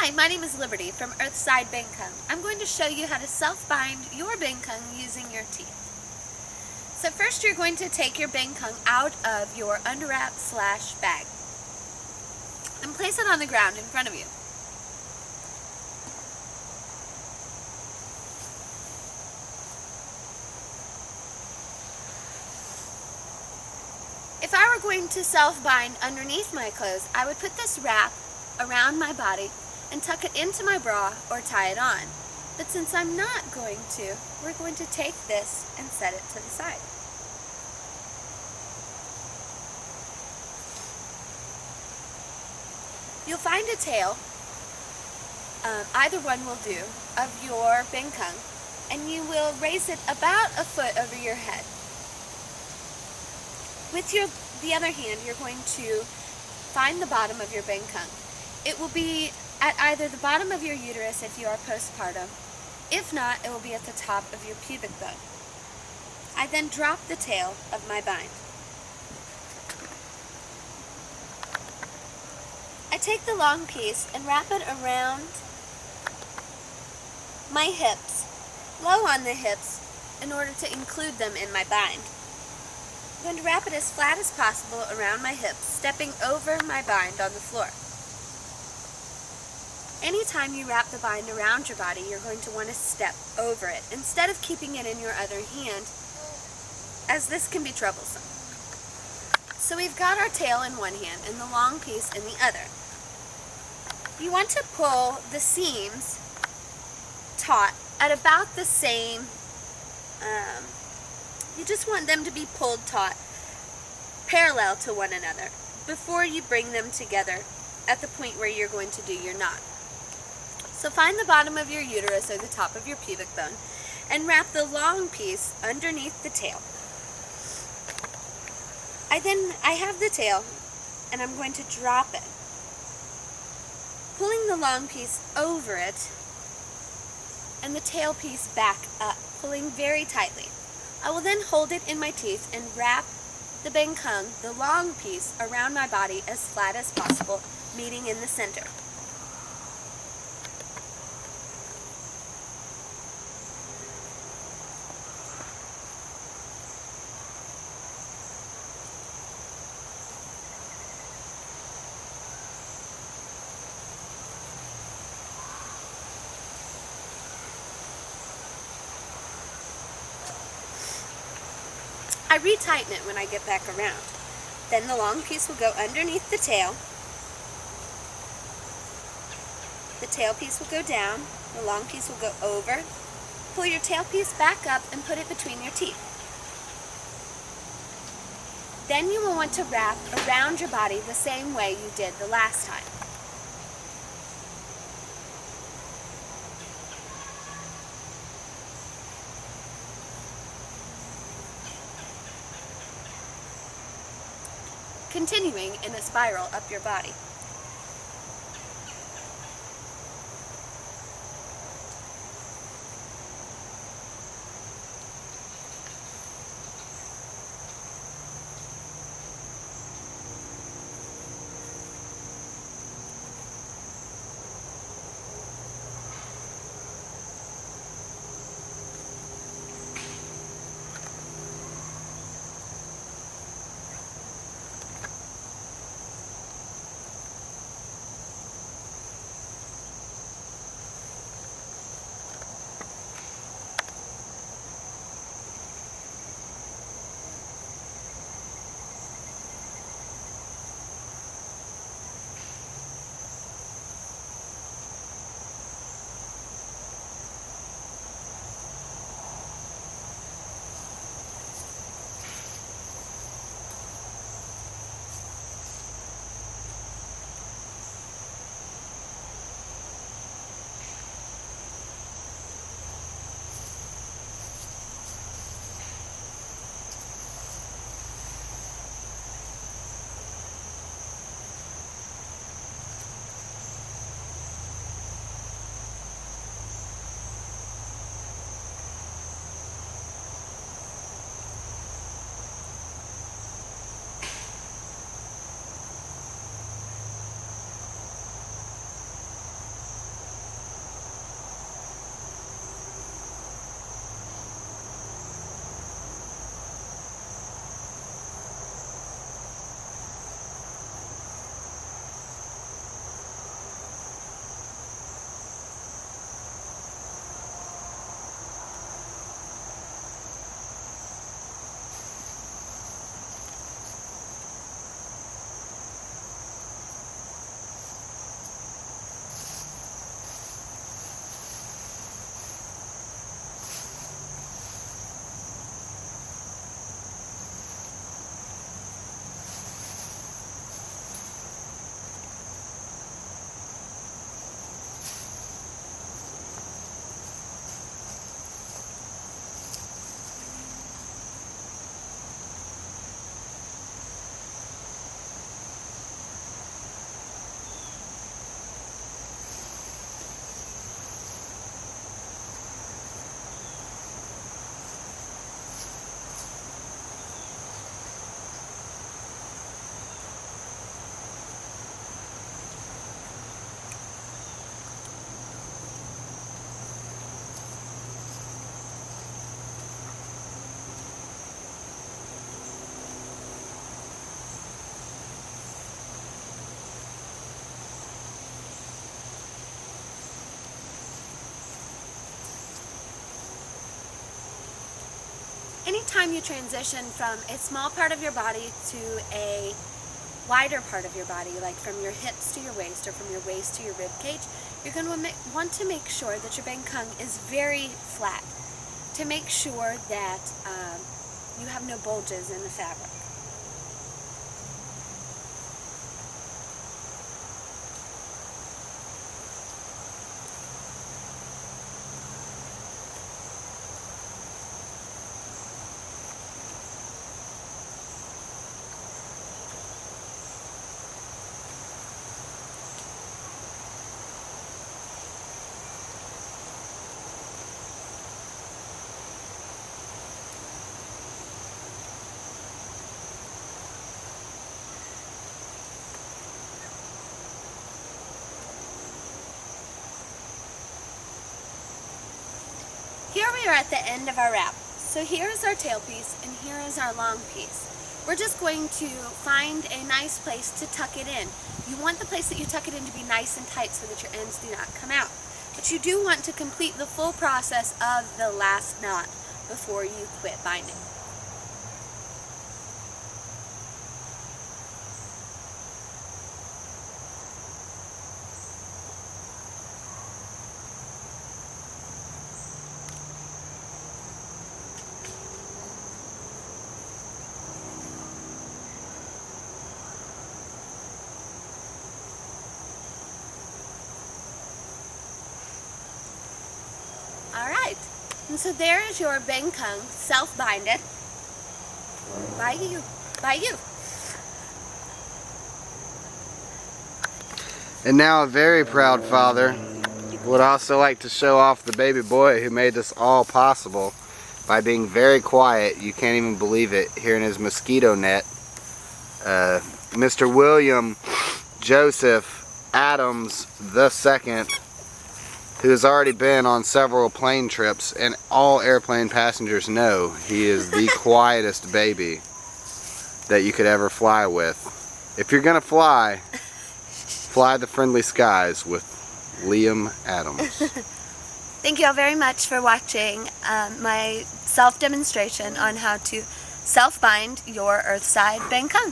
Hi, my name is Liberty from Earthside, Bengkung. I'm going to show you how to self-bind your Bengkung using your teeth. So first you're going to take your Bengkung out of your underwrap/bag and place it on the ground in front of you. If I were going to self-bind underneath my clothes, I would put this wrap around my body and tuck it into my bra or tie it on. But since I'm not going to, we're going to take this and set it to the side. You'll find a tail, either one will do, of your Bengkung, and you will raise it about a foot over your head. With the other hand, you're going to find the bottom of your Bengkung. It will be at either the bottom of your uterus if you are postpartum. If not, it will be at the top of your pubic bone. I then drop the tail of my bind. I take the long piece and wrap it around my hips, low on the hips, in order to include them in my bind. I'm going to wrap it as flat as possible around my hips, stepping over my bind on the floor. Anytime you wrap the bind around your body, you're going to want to step over it, instead of keeping it in your other hand, as this can be troublesome. So we've got our tail in one hand and the long piece in the other. You want to pull the seams taut at about the same, you just want them to be pulled taut, parallel to one another, before you bring them together at the point where you're going to do your knot. So find the bottom of your uterus or the top of your pubic bone and wrap the long piece underneath the tail. I have the tail and I'm going to drop it, pulling the long piece over it and the tail piece back up, pulling very tightly. I will then hold it in my teeth and wrap the Bengkung, the long piece, around my body as flat as possible, meeting in the center. I retighten it when I get back around. Then the long piece will go underneath the tail. The tail piece will go down. The long piece will go over. Pull your tail piece back up and put it between your teeth. Then you will want to wrap around your body the same way you did the last time. Continuing in a spiral up your body. anytime you transition from a small part of your body to a wider part of your body, like from your hips to your waist or from your waist to your rib cage, you're going to want to make sure that your Bengkung is very flat, to make sure that you have no bulges in the fabric. Here we are at the end of our wrap. So here is our tail piece and here is our long piece. We're just going to find a nice place to tuck it in. You want the place that you tuck it in to be nice and tight so that your ends do not come out. But you do want to complete the full process of the last knot before you quit binding. Alright, and so there is your Bengkung self-binded by you. And now a very proud father would also like to show off the baby boy who made this all possible by being very quiet. You can't even believe it, here in his mosquito net. Mr. William Joseph Adams II, who has already been on several plane trips, and all airplane passengers know he is the quietest baby that you could ever fly with. If you're gonna fly, fly the friendly skies with Liam Adams. Thank you all very much for watching my self-demonstration on how to self-bind your Earthside Bengkung.